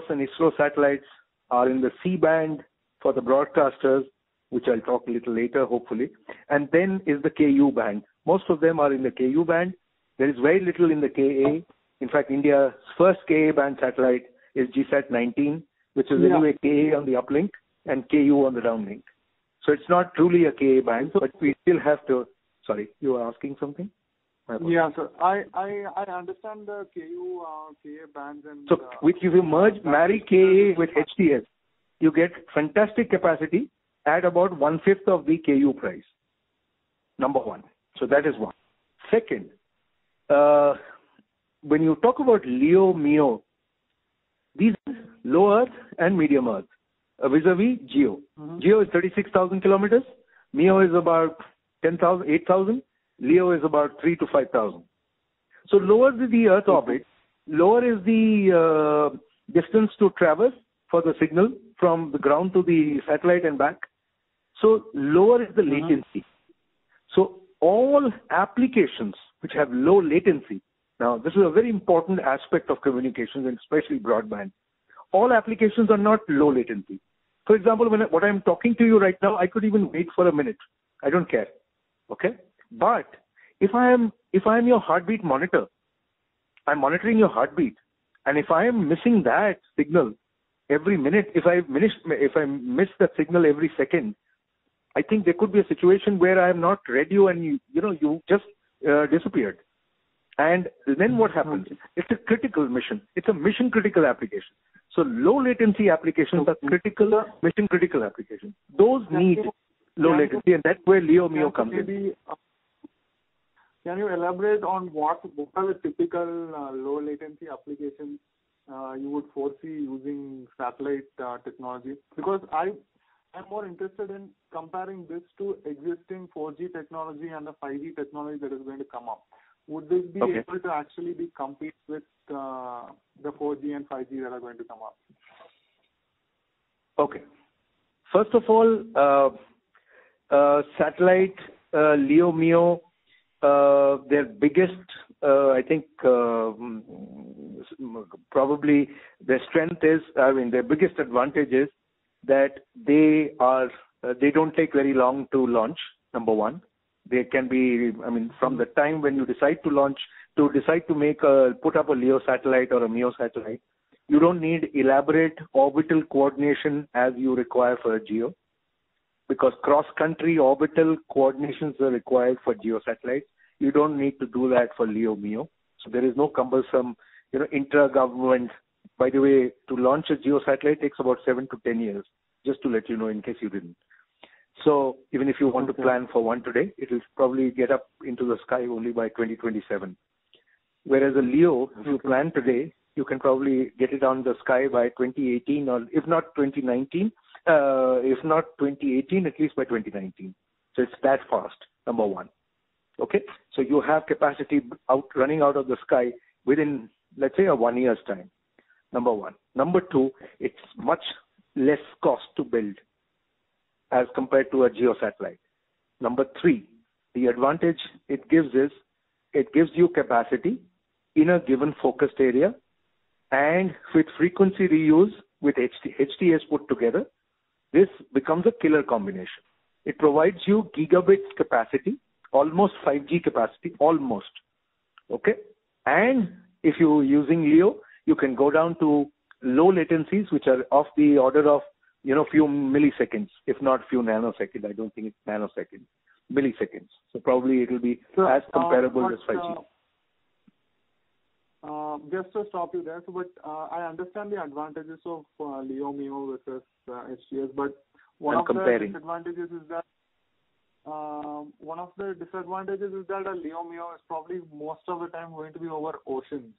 and ISRO satellites are in the C-band for the broadcasters, which I'll talk a little later, hopefully. And then is the Ku band. Most of them are in the Ku band. There is very little in the Ka. In fact, India's first Ka band satellite is GSAT-19, which is anyway Ka on the uplink and Ku on the downlink. So it's not truly a Ka band, but we still have to. Sorry, you were asking something? Yeah, sir. I understand the Ku Ka bands and. So if you marry Ka with HTS, you get fantastic capacity at about 1/5 of the Ku price. Number one. So that is one. Second, when you talk about LEO, MEO, these are low Earth and medium Earth, vis-a-vis GEO. GEO is 36,000 kilometers. MEO is about 10,000, 8,000. LEO is about 3,000 to 5,000. So lower the Earth orbit, lower is the distance to traverse for the signal from the ground to the satellite and back. So lower is the latency. So all applications which have low latency, now this is a very important aspect of communications and especially broadband. All applications are not low latency. For example, what I'm talking to you right now, I could even wait for a minute. I don't care. Okay? But if I am your heartbeat monitor, I'm monitoring your heartbeat, and if I am missing that signal every minute, if I miss that signal every second, I think there could be a situation where I have not read you and you just disappeared. And then what happens? It's a critical mission. It's a mission critical application. So low latency applications are critical, mission critical applications. Those need low latency, and that's where LEO MEO comes in. Can you elaborate on what are the typical low latency applications you would foresee using satellite technology? Because I'm more interested in comparing this to existing 4G technology and the 5G technology that is going to come up. Would this be able to actually compete with the 4G and 5G that are going to come up? Okay. First of all, satellite, LEO, MEO, their biggest, I think, probably their strength is, their biggest advantage is that they don't take very long to launch, number one. They can be, from the time when you decide to launch, to decide to put up a LEO satellite or a MEO satellite, you don't need elaborate orbital coordination as you require for a GEO, because cross-country orbital coordinations are required for GEO satellites. You don't need to do that for LEO, MEO. So there is no cumbersome, intra-government. By the way, to launch a GEO satellite takes about 7 to 10 years, just to let you know in case you didn't. So even if you want to plan for one today, it will probably get up into the sky only by 2027. Whereas a LEO, if you plan today, you can probably get it on the sky by 2018, or if not 2019, if not 2018, at least by 2019. So it's that fast, number one. Okay? So you have capacity running out of the sky within, let's say, a 1 year's time. Number one. Number two, it's much less cost to build as compared to a GEO satellite. Number three, the advantage it gives is, it gives you capacity in a given focused area, and with frequency reuse with HTS put together, this becomes a killer combination. It provides you gigabit capacity, almost 5G capacity, almost. Okay? And if you're using LEO, you can go down to low latencies, which are of the order of, few milliseconds, if not few nanoseconds. I don't think it's nanoseconds, milliseconds. So probably it will be as comparable as 5G. Just to stop you there, but I understand the advantages of LEO, MEO versus HTS, but one of the disadvantages is that a LEO, MEO is probably most of the time going to be over oceans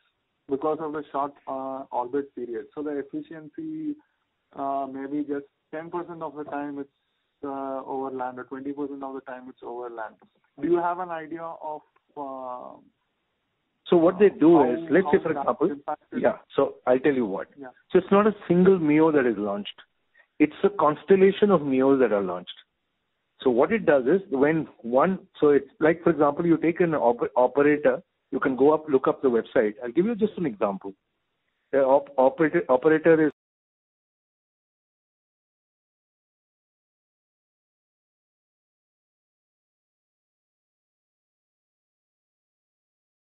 because of the short orbit period. So the efficiency maybe just 10% of the time it's over land, or 20% of the time it's over land. Do you have an idea of so what they do is, let's say for example, so I'll tell you what. Yeah. So it's not a single MEO that is launched. It's a constellation of MEOs that are launched. So what it does is, so it's like, for example, you take an operator, you can go up, look up the website. I'll give you just an example. operator is